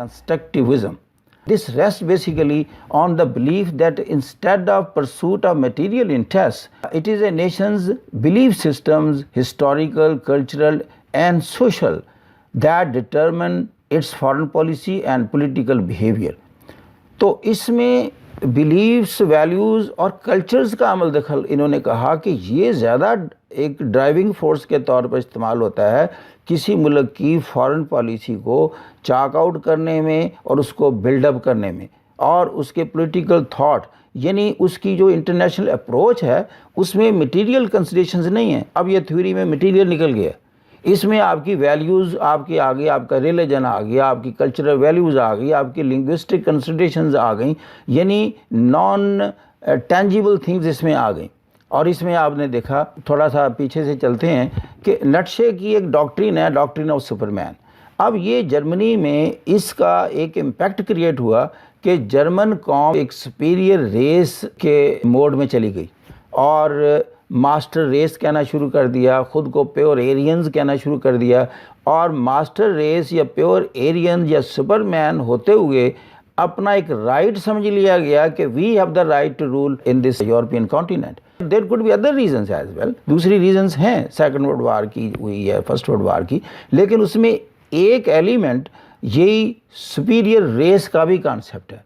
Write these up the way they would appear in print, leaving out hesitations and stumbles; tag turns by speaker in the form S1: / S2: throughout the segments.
S1: constructivism. This rests basically on the belief that instead of pursuit of material interests, it is a nation's belief systems, historical, cultural, and social, that determine its foreign policy and political behavior. تو اس میں beliefs, values اور cultures کا عمل دخل انہوں نے کہا کہ یہ زیادہ ایک ڈرائیونگ فورس کے طور پر استعمال ہوتا ہے کسی ملک کی فارن پالیسی کو چاک آؤٹ کرنے میں اور اس کو بلڈ اپ کرنے میں، اور اس کے پولیٹیکل تھاٹ، یعنی اس کی جو انٹرنیشنل اپروچ ہے اس میں میٹیریل کنسیڈریشنز نہیں ہیں. اب یہ تھیوری میں میٹیریل نکل گیا، اس میں آپ کی ویلیوز آپ کے آ گئی، آپ کا ریلیجن آ گیا، آپ کی کلچرل ویلیوز آ گئی، آپ کی لنگوسٹک کنسیڈریشنز آ گئیں، یعنی نان ٹینجیبل تھنگز اس میں آ گئیں. اور اس میں آپ نے دیکھا، تھوڑا سا پیچھے سے چلتے ہیں، کہ نٹشے کی ایک ڈاکٹرین ہے، ڈاکٹرین آف سپر مین. اب یہ جرمنی میں اس کا ایک امپیکٹ کریٹ ہوا کہ جرمن قوم ایک سپیریئر ریس کے موڈ میں چلی گئی اور ماسٹر ریس کہنا شروع کر دیا، خود کو پیور ایرینز کہنا شروع کر دیا، اور ماسٹر ریس یا پیور ایرینز یا سپر مین ہوتے ہوئے اپنا ایک رائٹ سمجھ لیا گیا کہ we have the right to rule in this European continent. There could be other reasons as well, دوسری ریزنز ہیں، سیکنڈ ورلڈ وار کی ہوئی ہے، فرسٹ ورلڈ وار کی، لیکن اس میں ایک ایلیمنٹ یہی سپیریئر ریس کا بھی کانسیپٹ ہے.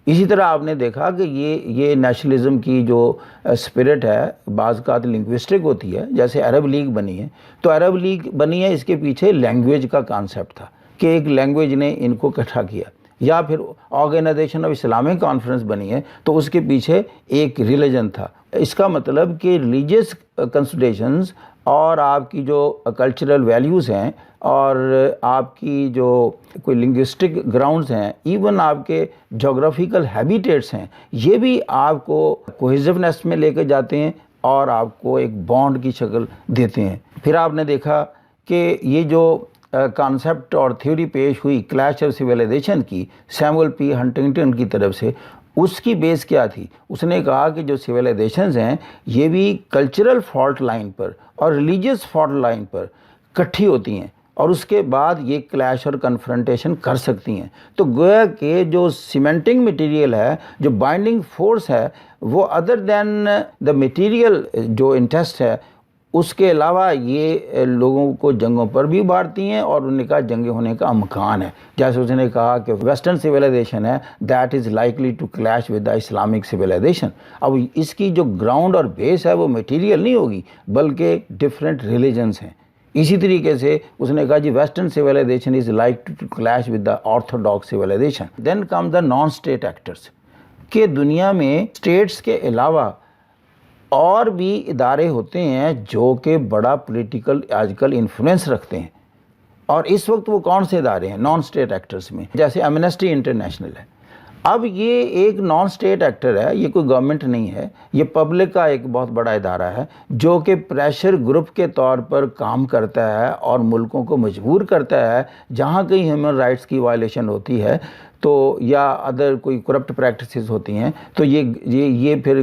S1: اسی طرح آپ نے دیکھا کہ یہ نیشنلزم کی جو اسپرٹ ہے بعض اوقات لنگوسٹک ہوتی ہے، جیسے عرب لیگ بنی ہے، تو عرب لیگ بنی ہے، اس کے پیچھے لینگویج کا کانسیپٹ تھا کہ ایک لینگویج نے ان کو اکٹھا کیا. یا پھر آرگنائزیشن آف اسلامک کانفرنس بنی ہے تو اس کے پیچھے ایک ریلیجن تھا. اس کا مطلب کہ ریلیجیس کنسیڈریشنز اور آپ کی جو کلچرل ویلیوز ہیں اور آپ کی جو کوئی لنگوسٹک گراؤنڈز ہیں، ایون آپ کے جغرافیکل ہیبیٹیٹس ہیں، یہ بھی آپ کو کوہیزونیس میں لے کے جاتے ہیں اور آپ کو ایک بانڈ کی شکل دیتے ہیں. پھر آپ نے دیکھا کہ یہ جو کانسیپٹ اور تھیوری پیش ہوئی کلیش آف سویلائزیشن کی سیموئل پی ہنٹنگٹن کی طرف سے، اس کی بیس کیا تھی؟ اس نے کہا کہ جو سویلائزیشنز ہیں یہ بھی کلچرل فالٹ لائن پر اور ریلیجیس فالٹ لائن پر کٹھی ہوتی ہیں اور اس کے بعد یہ کلیش اور کنفرنٹیشن کر سکتی ہیں. تو گویا کہ جو سیمنٹنگ مٹیریل ہے، جو بائنڈنگ فورس ہے، وہ ادر دین دا مٹیریل جو انٹرسٹ ہے، اس کے علاوہ یہ لوگوں کو جنگوں پر بھی ابھارتی ہیں اور ان کا جنگ ہونے کا امکان ہے. جیسے اس نے کہا کہ ویسٹرن سویلائزیشن ہے that is likely to clash with the Islamic civilisation. اب اس کی جو گراؤنڈ اور بیس ہے وہ میٹیریل نہیں ہوگی بلکہ ڈفرینٹ ریلیجنز ہیں. اسی طریقے سے اس نے کہا جی western civilisation is like to clash with the orthodox civilisation. Then come the non state actors, کہ دنیا میں اسٹیٹس کے علاوہ اور بھی ادارے ہوتے ہیں جو کہ بڑا پولیٹیکل آج کل انفلوئنس رکھتے ہیں. اور اس وقت وہ کون سے ادارے ہیں نان اسٹیٹ ایکٹرز میں؟ جیسے ایمنسٹی انٹرنیشنل ہے. اب یہ ایک نان اسٹیٹ ایکٹر ہے، یہ کوئی گورنمنٹ نہیں ہے، یہ پبلک کا ایک بہت بڑا ادارہ ہے جو کہ پریشر گروپ کے طور پر کام کرتا ہے اور ملکوں کو مجبور کرتا ہے جہاں کہیں ہیومن رائٹس کی وائلیشن ہوتی ہے تو یا ادر کوئی کرپٹ پریکٹسز ہوتی ہیں تو یہ پھر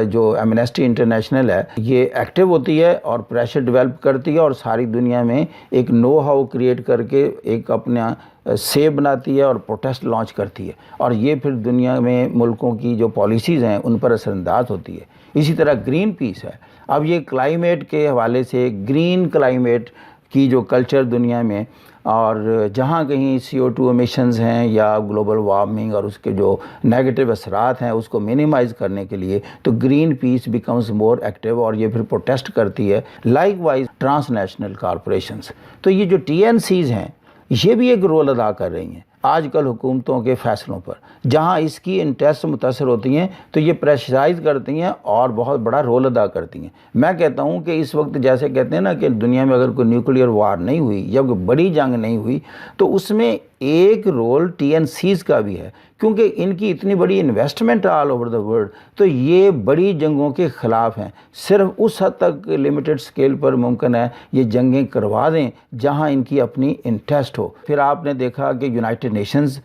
S1: جو ایمنسٹی انٹرنیشنل ہے یہ ایکٹیو ہوتی ہے اور پریشر ڈیولپ کرتی ہے اور ساری دنیا میں ایک نو ہاؤ کریٹ کر کے ایک اپنا سے بناتی ہے اور پروٹیسٹ لانچ کرتی ہے اور یہ پھر دنیا میں ملکوں کی جو پالیسیز ہیں ان پر اثر انداز ہوتی ہے. اسی طرح گرین پیس ہے. اب یہ کلائمیٹ کے حوالے سے گرین کلائمیٹ کی جو کلچر دنیا میں اور جہاں کہیں CO2 امیشنز ہیں یا گلوبل وارمنگ اور اس کے جو نیگیٹو اثرات ہیں اس کو منیمائز کرنے کے لیے تو Greenpeace becomes more active اور یہ پھر پروٹیسٹ کرتی ہے. Likewise transnational corporations, تو یہ جو TNCs ہیں یہ بھی ایک رول ادا کر رہی ہیں آج کل حکومتوں کے فیصلوں پر. جہاں اس کی انٹرسٹ متاثر ہوتی ہیں تو یہ پریشرائز کرتی ہیں اور بہت بڑا رول ادا کرتی ہیں. میں کہتا ہوں کہ اس وقت جیسے کہتے ہیں نا کہ دنیا میں اگر کوئی نیوکلیئر وار نہیں ہوئی یا کوئی بڑی جنگ نہیں ہوئی تو اس میں ایک رول TNCs کا بھی ہے کیونکہ ان کی اتنی بڑی investment all over the world تو یہ بڑی جنگوں کے خلاف ہیں. صرف اس حد تک لمیٹڈ سکیل پر ممکن ہے یہ جنگیں کروا دیں جہاں ان کی اپنی انٹرسٹ ہو. پھر آپ نے دیکھا کہ یونائٹڈ نیشنز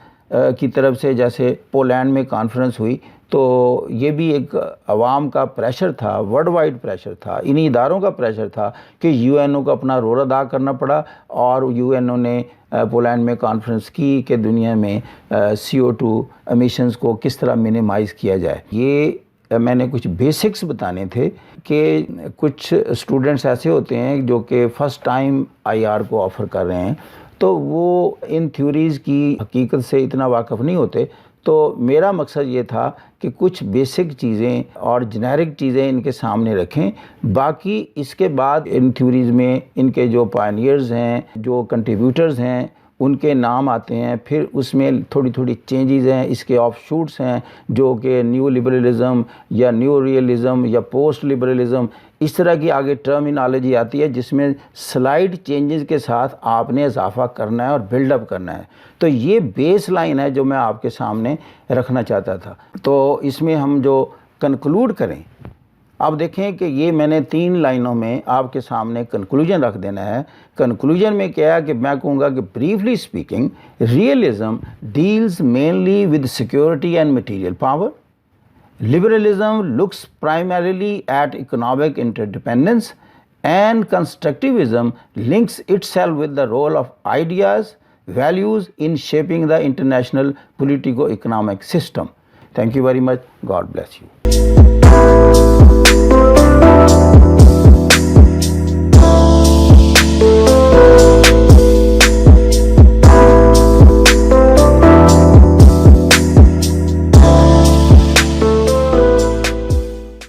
S1: کی طرف سے جیسے پولینڈ میں کانفرنس ہوئی تو یہ بھی ایک عوام کا پریشر تھا، ورلڈ وائڈ پریشر تھا، انہی اداروں کا پریشر تھا کہ یو این او کو اپنا رول ادا کرنا پڑا، اور یو این او نے پولینڈ میں کانفرنس کی کہ دنیا میں CO2 امیشنز کو کس طرح منیمائز کیا جائے۔ یہ میں نے کچھ بیسکس بتانے تھے کہ کچھ اسٹوڈنٹس ایسے ہوتے ہیں جو کہ فرسٹ ٹائم IR کو آفر کر رہے ہیں، تو وہ ان تھیوریز کی حقیقت سے اتنا واقف نہیں ہوتے۔ تو میرا مقصد یہ تھا کہ کچھ بیسک چیزیں اور جنیرک چیزیں ان کے سامنے رکھیں، باقی اس کے بعد ان تھیوریز میں ان کے جو پائنیئرز ہیں، جو کنٹریبیوٹرز ہیں، ان کے نام آتے ہیں، پھر اس میں تھوڑی تھوڑی چینجز ہیں، اس کے آف شوٹس ہیں جو کہ نیو لبرلزم یا نیو ریئلزم یا پوسٹ لبرلزم، اس طرح کی آگے ٹرمینالوجی آتی ہے جس میں سلائڈ چینجز کے ساتھ آپ نے اضافہ کرنا ہے اور بلڈ اپ کرنا ہے۔ تو یہ بیس لائن ہے جو میں آپ کے سامنے رکھنا چاہتا تھا۔ تو اس میں ہم جو کنکلوڈ کریں، اب دیکھیں کہ یہ میں نے 3 لائنوں میں آپ کے سامنے کنکلوژن رکھ دینا ہے۔ کنکلوژن میں کیا ہے کہ میں کہوں گا کہ briefly speaking, realism deals mainly with security and material power. Liberalism looks primarily at economic interdependence, and constructivism links itself with the role of ideas, values in shaping the international politico-economic system. Thank you very much. God bless you.